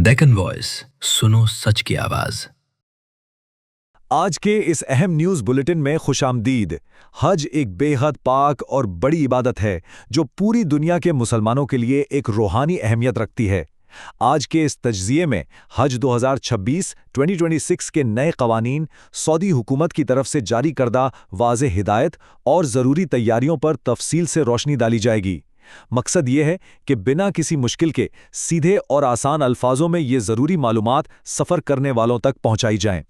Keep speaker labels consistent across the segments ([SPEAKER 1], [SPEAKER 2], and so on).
[SPEAKER 1] Deccan voice, सुनो सच की आवाज।
[SPEAKER 2] आज के इस अहम न्यूज़ बुलेटिन में खुशामदीद। हज एक बेहद पाक और बड़ी इबादत है जो पूरी दुनिया के मुसलमानों के लिए एक रूहानी अहमियत रखती है। आज के इस तज्ज़िये में हज 2026 के नए कवानीन, सऊदी हुकूमत की तरफ से जारी करदा वाज़े हिदायत और ज़रूरी तैयारियों पर तफसील से रोशनी डाली जाएगी। मकसद ये है कि बिना किसी मुश्किल के सीधे और आसान अल्फाजों में ये ज़रूरी मालूमात सफ़र करने वालों तक पहुँचाई जाएं।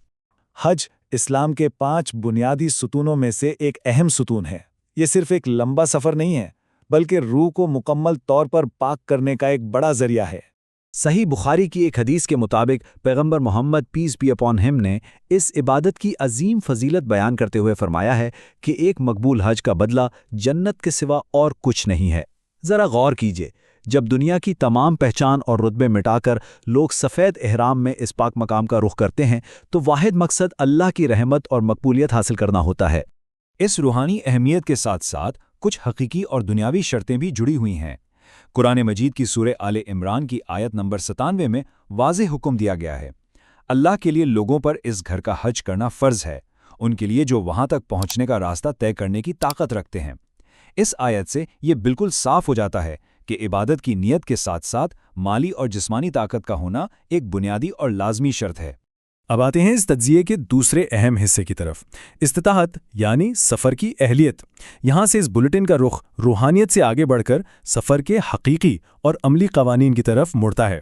[SPEAKER 3] हज इस्लाम के 5 बुनियादी सुतूनों में से एक अहम सुतून है। ये सिर्फ एक लंबा सफ़र नहीं है, बल्कि रूह को मुकम्मल तौर पर पाक करने का एक बड़ा ज़रिया है।
[SPEAKER 2] सही बुखारी की एक हदीस के मुताबिक पैगंबर Muhammad peace be upon him ने इस इबादत की अजीम फजीलत बयान करते हुए फरमाया है कि एक मकबूल हज का बदला जन्नत के सिवा और कुछ नहीं है। ज़रा गौर कीजिए, जब दुनिया की तमाम पहचान और रुतबे मिटाकर लोग सफ़ेद एहराम में इस पाक मकाम का रुख करते हैं तो वाहिद मकसद अल्लाह की रहमत और मकबूलियत हासिल करना होता है।
[SPEAKER 4] इस रूहानी अहमियत के साथ साथ कुछ हकीकी और दुनियावी शर्तें भी जुड़ी हुई हैं। कुरान मजीद की सूरह आले इमरान की आयत नंबर 97 में वाज़ेह हुक्म दिया गया है, अल्लाह के लिए लोगों पर इस घर का हज करना फ़र्ज़ है, उनके लिए जो वहाँ तक पहुँचने का रास्ता तय करने की ताकत रखते हैं। इस आयत से ये बिल्कुल साफ हो जाता है कि इबादत की नीयत के साथ साथ माली और जिस्मानी ताकत का होना एक बुनियादी और लाजमी शर्त है।
[SPEAKER 3] अब आते हैं इस तज्ज़िये के दूसरे अहम हिस्से की तरफ, इस्तिताअत यानी सफ़र की अहलियत। यहाँ से इस बुलेटिन का रुख रूहानियत से आगे बढ़कर सफ़र के हकीकी और अमली कवानीन की तरफ मुड़ता है।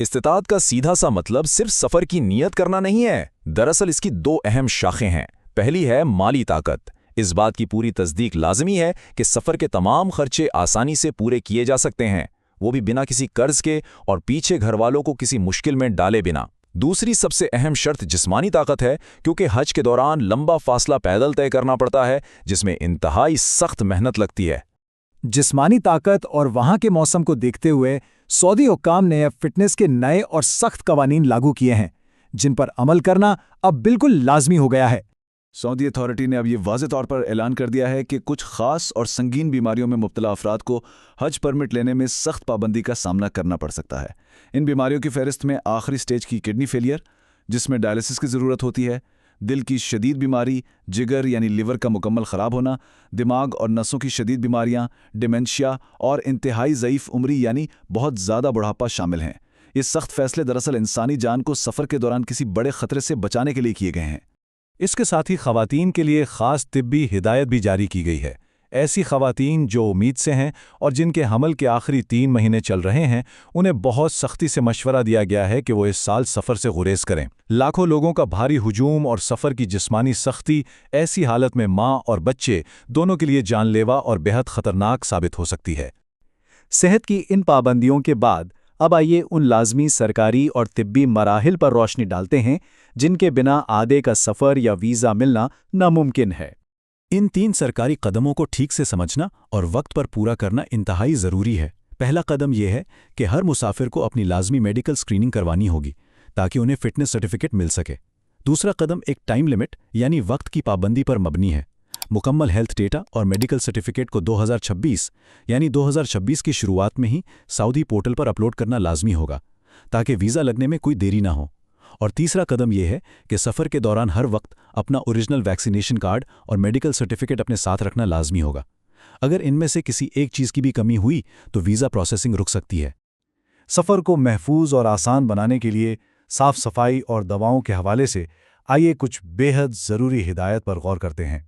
[SPEAKER 5] इस्तिताअत का सीधा सा मतलब सिर्फ सफ़र की नीयत करना नहीं है। दरअसल इसकी 2 अहम शाखें हैं। पहली है माली ताकत। इस बात की पूरी तस्दीक लाजमी है कि सफ़र के तमाम खर्चे आसानी से पूरे किए जा सकते हैं, वो भी बिना किसी कर्ज के और पीछे घर वालों को किसी मुश्किल में डाले बिना। दूसरी सबसे अहम शर्त जिस्मानी ताकत है, क्योंकि हज के दौरान लंबा फासला पैदल तय करना पड़ता है जिसमें इंतहाई सख्त मेहनत लगती है।
[SPEAKER 3] जिस्मानी ताकत और वहाँ के मौसम को देखते हुए सऊदी हुक्काम ने अब फिटनेस के नए और सख्त कवानीन लागू किए हैं, जिन पर अमल करना अब बिल्कुल लाजमी हो गया है।
[SPEAKER 6] सऊदी अथॉरिटी ने अब ये वाज़ेह तौर पर ऐलान कर दिया है कि कुछ ख़ास और संगीन बीमारियों में मुब्तला अफराद को हज परमिट लेने में सख्त पाबंदी का सामना करना पड़ सकता है। इन बीमारियों की फहरिस्त में आखिरी स्टेज की किडनी फेलियर, जिसमें डायलिसिस की ज़रूरत होती है, दिल की शदीद बीमारी, जिगर यानी लिवर का मुकम्मल ख़राब होना, दिमाग और नसों की शदीद बीमारियाँ, डिमेंशिया और इंतहाई ज़ईफ़ उम्री यानी बहुत ज़्यादा बुढ़ापा शामिल हैं। ये सख्त फ़ैसले दरअसल इंसानी जान को सफ़र के दौरान किसी बड़े ख़तरे से बचाने के लिए किए गए हैं।
[SPEAKER 3] इसके साथ ही ख़वातीन के लिए ख़ास तिब्बी हिदायत भी जारी की गई है। ऐसी ख़वातीन जो उम्मीद से हैं और जिनके हमल के आखिरी 3 महीने चल रहे हैं, उन्हें बहुत सख्ती से मशवरा दिया गया है कि वो इस साल सफ़र से गुरेज करें। लाखों लोगों का भारी हुजूम और सफ़र की जिस्मानी सख्ती ऐसी हालत में माँ और बच्चे दोनों के लिए जानलेवा और बेहद ख़तरनाक साबित हो सकती है। सेहत की इन पाबंदियों के बाद अब आइए उन लाजमी सरकारी और तिब्बी मराहिल पर रोशनी डालते हैं जिनके बिना आदे का सफ़र या वीज़ा मिलना नामुमकिन है।
[SPEAKER 4] इन 3 सरकारी कदमों को ठीक से समझना और वक्त पर पूरा करना इंतहाई ज़रूरी है। पहला कदम यह है कि हर मुसाफिर को अपनी लाजमी मेडिकल स्क्रीनिंग करवानी होगी ताकि उन्हें फ़िटनेस सर्टिफिकेट मिल सके। दूसरा कदम एक टाइम लिमिट यानी वक्त की पाबंदी पर मबनी है। मुकम्मल हेल्थ डेटा और मेडिकल सर्टिफिकेट को 2026 यानी 2026 की शुरुआत में ही सऊदी पोर्टल पर अपलोड करना लाजमी होगा ताकि वीज़ा लगने में कोई देरी ना हो। और तीसरा कदम यह है कि सफ़र के दौरान हर वक्त अपना ओरिजिनल वैक्सीनेशन कार्ड और मेडिकल सर्टिफिकेट अपने साथ रखना लाजमी होगा। अगर इनमें से किसी एक चीज़ की भी कमी हुई तो वीज़ा प्रोसेसिंग रुक सकती है।
[SPEAKER 3] सफ़र को महफूज और आसान बनाने के लिए साफ़ सफाई और दवाओं के हवाले से आइए कुछ बेहद ज़रूरी हिदायत पर गौर करते हैं।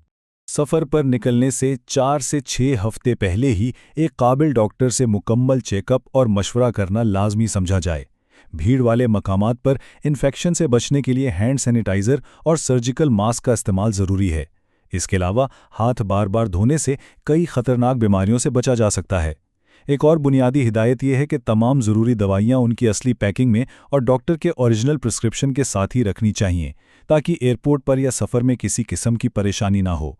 [SPEAKER 3] सफ़र पर निकलने से 4 से 6 हफ्ते पहले ही एक काबिल डॉक्टर से मुकम्मल चेकअप और मशवरा करना लाजमी समझा जाए। भीड़ वाले मकामात पर इन्फेक्शन से बचने के लिए हैंड सैनिटाइज़र और सर्जिकल मास्क का इस्तेमाल ज़रूरी है। इसके अलावा हाथ बार बार धोने से कई ख़तरनाक बीमारियों से बचा जा सकता है। एक और बुनियादी हिदायत यह है कि तमाम ज़रूरी दवाइयाँ उनकी असली पैकिंग में और डॉक्टर के ओरिजिनल प्रिस्क्रिप्शन के साथ ही रखनी चाहिए ताकि एयरपोर्ट पर या सफ़र में किसी किस्म की परेशानी ना हो।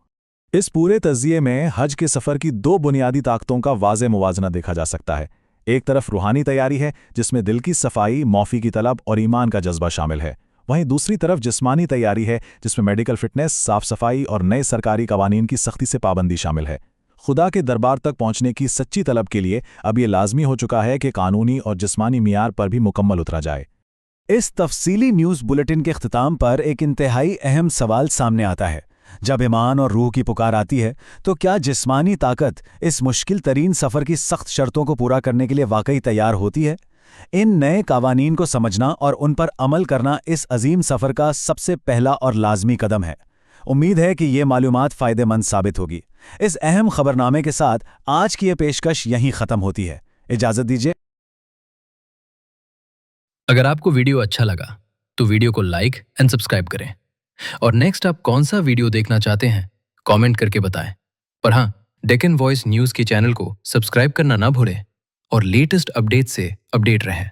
[SPEAKER 3] इस पूरे तज़्ज़िये में हज के सफ़र की 2 बुनियादी ताकतों का वाज़े मुवाज़ना देखा जा सकता है। एक तरफ रूहानी तैयारी है जिसमें दिल की सफाई, मौफ़ी की तलब और ईमान का जज्बा शामिल है। वहीं दूसरी तरफ जिस्मानी तैयारी है जिसमें मेडिकल फिटनेस, साफ़ सफाई और नए सरकारी कवानीन की सख्ती से पाबंदी शामिल है। खुदा के दरबार तक पहुंचने की सच्ची तलब के लिए अब ये लाजमी हो चुका है कि कानूनी और जिस्मानी मियार पर भी मुकम्मल उतरा जाए। इस तफसीली न्यूज़ बुलेटिन के अख्तिताम पर एक इंतहाई अहम सवाल सामने आता है। जब ईमान और रूह की पुकार आती है तो क्या जिस्मानी ताकत इस मुश्किल तरीन सफ़र की सख्त शर्तों को पूरा करने के लिए वाकई तैयार होती है? इन नए कावानीन को समझना और उन पर अमल करना इस अजीम सफ़र का सबसे पहला और लाजमी कदम है। उम्मीद है कि ये मालूमात फ़ायदेमंद साबित होगी। इस अहम खबरनामे के साथ आज की ये पेशकश यहीं ख़त्म होती है। इजाज़त दीजिए।
[SPEAKER 1] अगर आपको वीडियो अच्छा लगा तो वीडियो को लाइक एंड सब्सक्राइब करें और नेक्स्ट आप कौन सा वीडियो देखना चाहते हैं कमेंट करके बताएं। पर हाँ, डेक्कन वॉइस न्यूज़ के चैनल को सब्सक्राइब करना ना भूलें और लेटेस्ट अपडेट से अपडेट रहें।